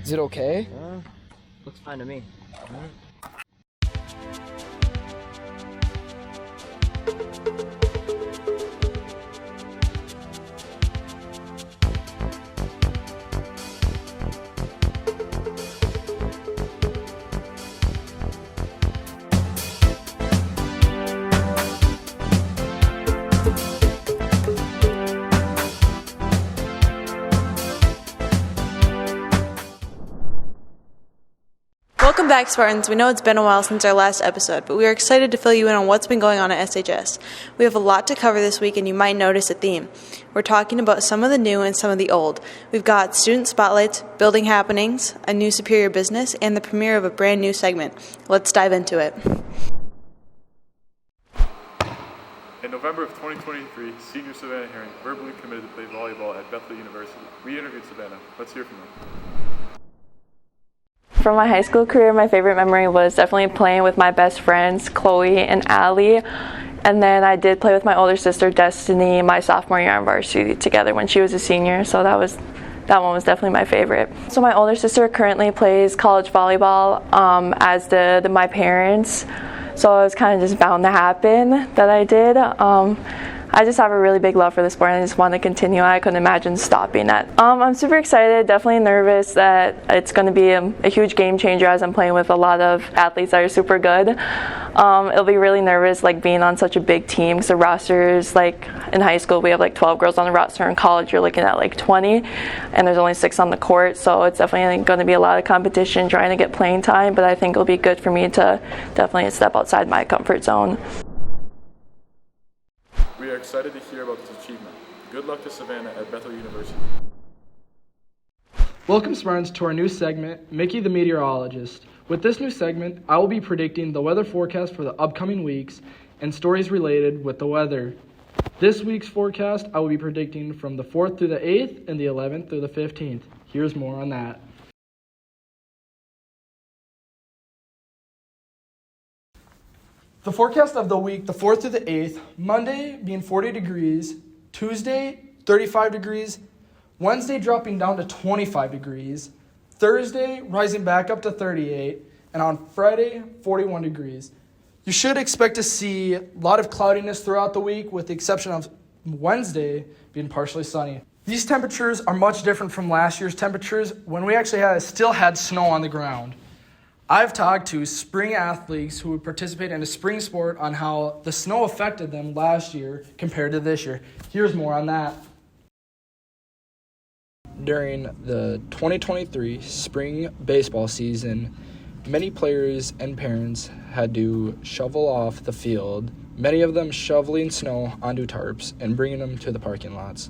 Is it okay? Looks fine to me. Welcome back, Spartans. We know it's been a while since our last episode, but we are excited to fill you in on what's been going on at SHS. We have a lot to cover this week, and you might notice a theme. We're talking about some of the new and some of the old. We've got student spotlights, building happenings, a new Superior business, and the premiere of a brand new segment. Let's dive into it. In November of 2023, senior Savannah Herring verbally committed to play volleyball at Bethel University. We interviewed Savannah. Let's hear from them. From my high school career, my favorite memory was definitely playing with my best friends, Chloe and Allie. And then I did play with my older sister, Destiny, my sophomore year on varsity together when she was a senior. So that one was definitely my favorite. So my older sister currently plays college volleyball, as do my parents. So it was kind of just bound to happen that I did. I just have a really big love for the sport and I just want to continue. I couldn't imagine stopping that. I'm super excited, definitely nervous that it's going to be a huge game changer as I'm playing with a lot of athletes that are super good. It'll be really nervous like being on such a big team because the rosters, like in high school we have like 12 girls on the roster. In college you're looking at like 20 and there's only 6 on the court, so it's definitely going to be a lot of competition trying to get playing time, but I think it'll be good for me to definitely step outside my comfort zone. We are excited to hear about this achievement. Good luck to Savannah at Bethel University. Welcome, Spartans, to our new segment, Mickey the Meteorologist. With this new segment, I will be predicting the weather forecast for the upcoming weeks and stories related with the weather. This week's forecast, I will be predicting from the 4th through the 8th and the 11th through the 15th. Here's more on that. The forecast of the week, the 4th through the 8th, Monday being 40 degrees, Tuesday 35 degrees, Wednesday dropping down to 25 degrees, Thursday rising back up to 38, and on Friday 41 degrees. You should expect to see a lot of cloudiness throughout the week with the exception of Wednesday being partially sunny. These temperatures are much different from last year's temperatures when we actually still had snow on the ground. I've talked to spring athletes who would participate in a spring sport on how the snow affected them last year compared to this year. Here's more on that. During the 2023 spring baseball season, many players and parents had to shovel off the field, many of them shoveling snow onto tarps and bringing them to the parking lots.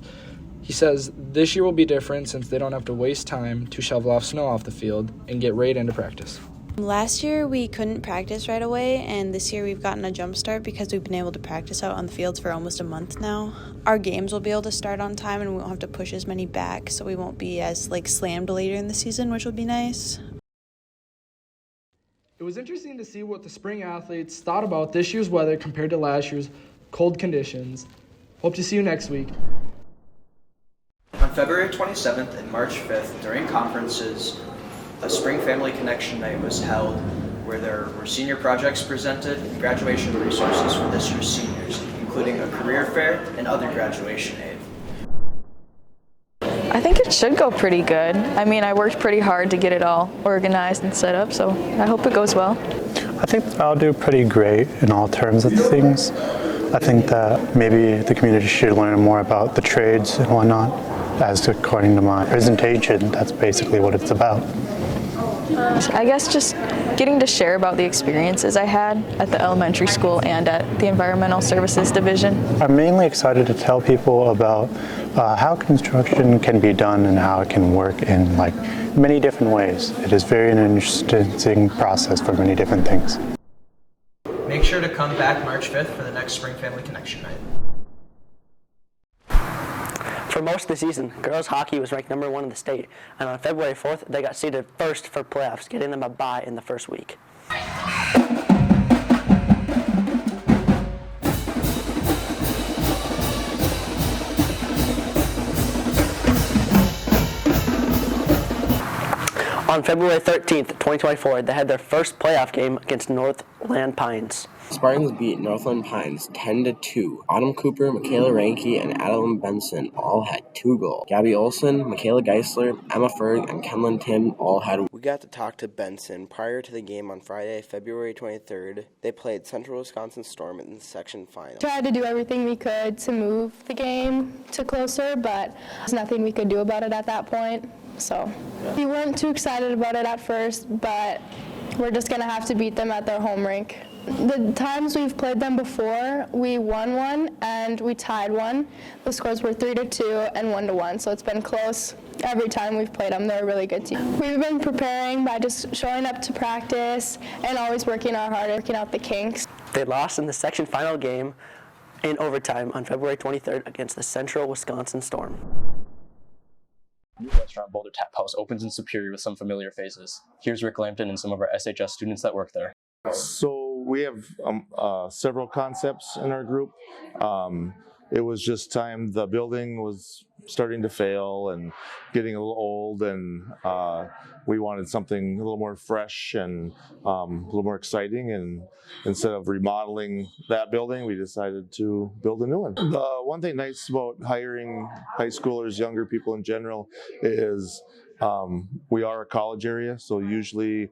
He says this year will be different since they don't have to waste time to shovel off snow off the field and get right into practice. Last year we couldn't practice right away, and this year we've gotten a jump start because we've been able to practice out on the fields for almost a month now. Our games will be able to start on time and we won't have to push as many back, so we won't be as slammed later in the season, which will be nice. It was interesting to see what the spring athletes thought about this year's weather compared to last year's cold conditions. Hope to see you next week. On February 27th and March 5th, during conferences, a Spring Family Connection Night was held where there were senior projects presented and graduation resources for this year's seniors, including a career fair and other graduation aid. I think it should go pretty good. I mean, I worked pretty hard to get it all organized and set up, so I hope it goes well. I think I'll do pretty great in all terms of things. I think that maybe the community should learn more about the trades and whatnot, as according to my presentation, that's basically what it's about. I guess just getting to share about the experiences I had at the elementary school and at the Environmental Services Division. I'm mainly excited to tell people about how construction can be done and how it can work in many different ways. It is very an interesting process for many different things. Make sure to come back March 5th for the next Spring Family Connection Night. For most of the season, girls hockey was ranked #1 in the state, and on February 4th, they got seeded first for playoffs, getting them a bye in the first week. On On February 13th, 2024, they had their first playoff game against Northland Pines. Spartans beat Northland Pines 10-2. Autumn Cooper, Michaela Ranke, and Adeline Benson all had 2 goals. Gabby Olson, Michaela Geisler, Emma Ferg, and Kenlyn Tim all had. We got to talk to Benson prior to the game on Friday, February 23rd. They played Central Wisconsin Storm in the section final. Tried to do everything we could to move the game to closer, but there's nothing we could do about it at that point. So we weren't too excited about it at first, but we're just going to have to beat them at their home rink. The times we've played them before, we won one and we tied one. The scores were 3-2 and 1-1, so it's been close every time we've played them. They're a really good team. We've been preparing by just showing up to practice and always working our hardest, working out the kinks. They lost in the section final game in overtime on February 23rd against the Central Wisconsin Storm. New restaurant Boulder Tap House opens in Superior with some familiar faces. Here's Rick Lampton and some of our SHS students that work there. So we have several concepts in our group. It was just time. The building was starting to fail and getting a little old, and we wanted something a little more fresh and a little more exciting. And instead of remodeling that building, we decided to build a new one. The one thing nice about hiring high schoolers, younger people in general, is we are a college area, so usually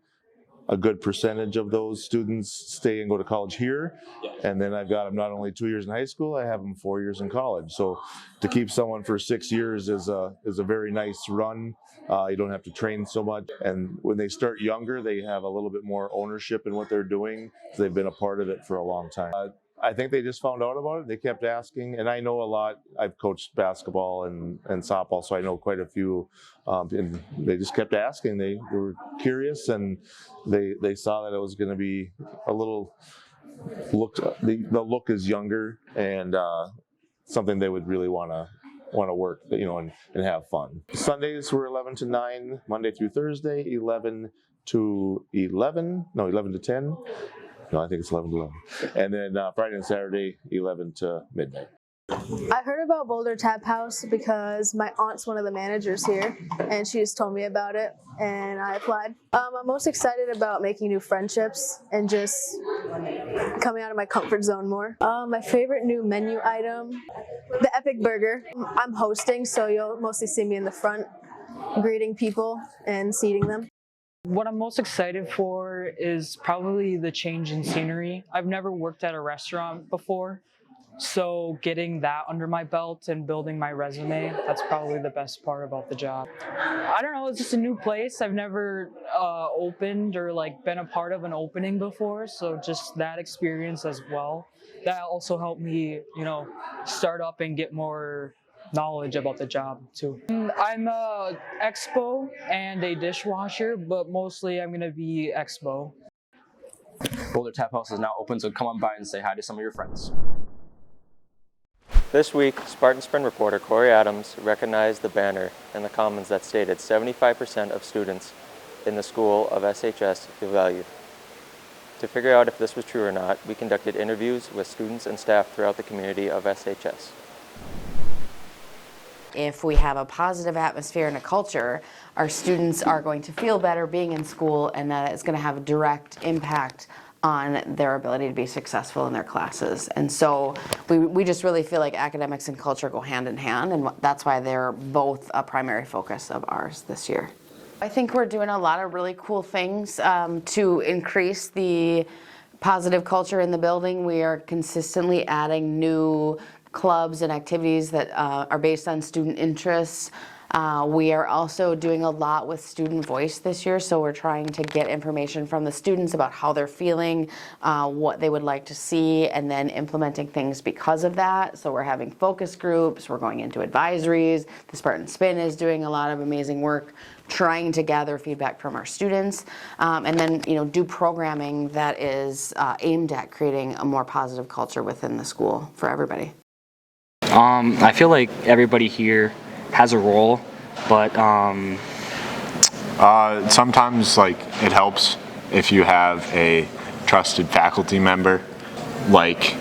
a good percentage of those students stay and go to college here. And then I've got them not only 2 years in high school, I have them 4 years in college. So to keep someone for 6 years is a very nice run. You don't have to train so much. And when they start younger, they have a little bit more ownership in what they're doing. They've been a part of it for a long time. I think they just found out about it. They kept asking, and I know a lot. I've coached basketball and softball, so I know quite a few. And they just kept asking. They were curious, and they saw that it was going to be a little look. The look is younger, and something they would really want to work, and have fun. Sundays were 11 to 9, Monday through Thursday, 11 to 10. No, I think it's 11 to 11. And then Friday and Saturday, 11 to midnight. I heard about Boulder Tap House because my aunt's one of the managers here, and she just told me about it, and I applied. I'm most excited about making new friendships and just coming out of my comfort zone more. My favorite new menu item, the Epic Burger. I'm hosting, so you'll mostly see me in the front, greeting people and seating them. What I'm most excited for is probably the change in scenery. I've never worked at a restaurant before, so getting that under my belt and building my resume, that's probably the best part about the job. I don't know, it's just a new place. I've never opened or been a part of an opening before, so just that experience as well. That also helped me, start up and get more knowledge about the job too. I'm a expo and a dishwasher, but mostly I'm gonna be expo. Boulder Tap House is now open, so come on by and say hi to some of your friends. This week, Spartan Sprint reporter Corey Adams recognized the banner in the Commons that stated 75% of students in the school of SHS feel valued. To figure out if this was true or not, we conducted interviews with students and staff throughout the community of SHS. If we have a positive atmosphere and a culture, our students are going to feel better being in school, and that it's going to have a direct impact on their ability to be successful in their classes. And so we just really feel like academics and culture go hand in hand, and that's why they're both a primary focus of ours this year. I think we're doing a lot of really cool things to increase the positive culture in the building. We are consistently adding new clubs and activities that are based on student interests. We are also doing a lot with student voice this year, so we're trying to get information from the students about how they're feeling, what they would like to see, and then implementing things because of that. So we're having focus groups, we're going into advisories. The Spartan Spin is doing a lot of amazing work trying to gather feedback from our students, and then do programming that is aimed at creating a more positive culture within the school for everybody. I feel like everybody here has a role, but sometimes it helps if you have a trusted faculty member, like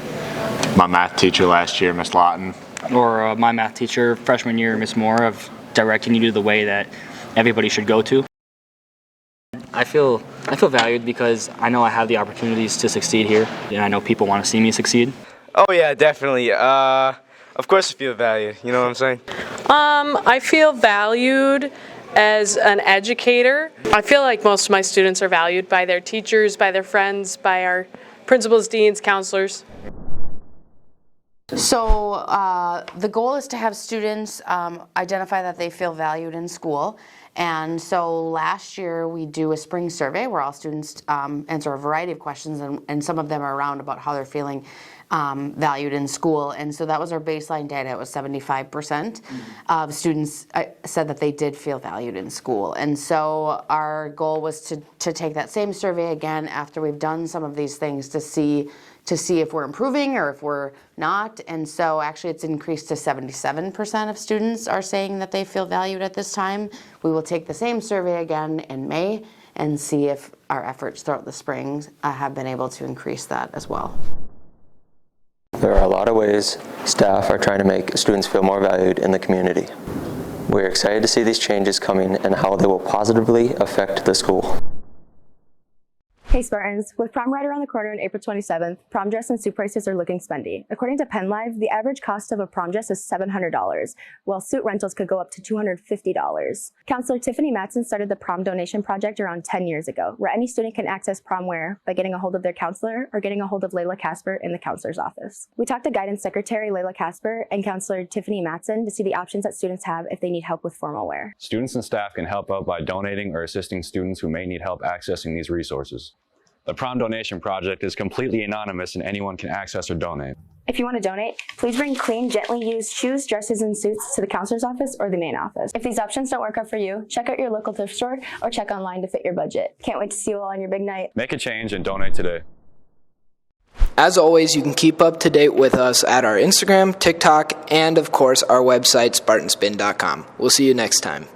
my math teacher last year, Miss Lawton, or my math teacher freshman year, Miss Moore, of directing you to the way that everybody should go to. feel valued because I know I have the opportunities to succeed here, and I know people want to see me succeed. Oh yeah, definitely. Of course I feel valued, you know what I'm saying? I feel valued as an educator. I feel like most of my students are valued by their teachers, by their friends, by our principals, deans, counselors. So the goal is to have students identify that they feel valued in school. And so last year we do a spring survey where all students answer a variety of questions, and some of them are around about how they're feeling valued in school. And so that was our baseline data. It was 75% of students said that they did feel valued in school. And so our goal was to take that same survey again after we've done some of these things to see if we're improving or if we're not. And so actually it's increased to 77% of students are saying that they feel valued at this time. We will take the same survey again in May and see if our efforts throughout the spring have been able to increase that as well. There are a lot of ways staff are trying to make students feel more valued in the community. We're excited to see these changes coming and how they will positively affect the school. Hey Spartans, with prom right around the corner on April 27th, prom dress and suit prices are looking spendy. According to PennLive, the average cost of a prom dress is $700, while suit rentals could go up to $250. Counselor Tiffany Matson started the Prom Donation Project around 10 years ago, where any student can access prom wear by getting a hold of their counselor or getting a hold of Layla Casper in the counselor's office. We talked to Guidance Secretary Layla Casper and Counselor Tiffany Matson to see the options that students have if they need help with formal wear. Students and staff can help out by donating or assisting students who may need help accessing these resources. The Prom Donation Project is completely anonymous and anyone can access or donate. If you want to donate, please bring clean, gently used shoes, dresses, and suits to the counselor's office or the main office. If these options don't work out for you, check out your local thrift store or check online to fit your budget. Can't wait to see you all on your big night. Make a change and donate today. As always, you can keep up to date with us at our Instagram, TikTok, and of course our website, SpartanSpin.com. We'll see you next time.